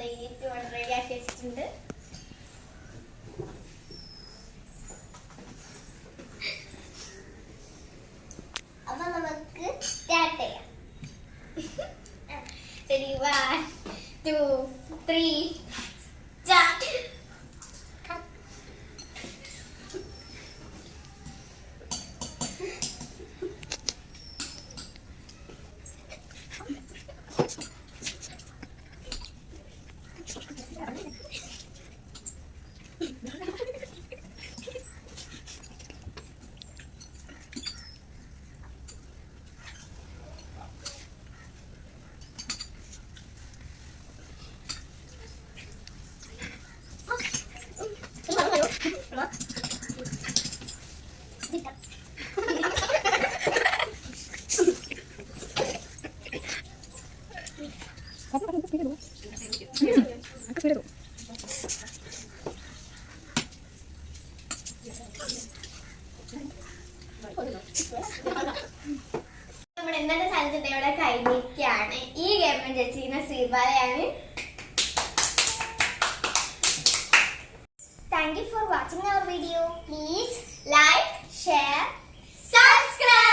Ready ആക്കി വെച്ചിട്ടുണ്ട്. അപ്പൊ നമുക്ക് സ്റ്റാർട്ട് ചെയ്യാം. ശരി, 1 2 3 സ്റ്റാർട്ട്. നമ്മുടെ ഇന്നത്തെ ചലഞ്ച് ഇവിടെ കഴിഞ്ഞിരിക്കുകയാണ്. ഈ ഗെയിമിന് ജയിച്ചിരിക്കുന്ന ശ്രീബാലയാണ്. Thank you for watching our video. Please like, share, subscribe.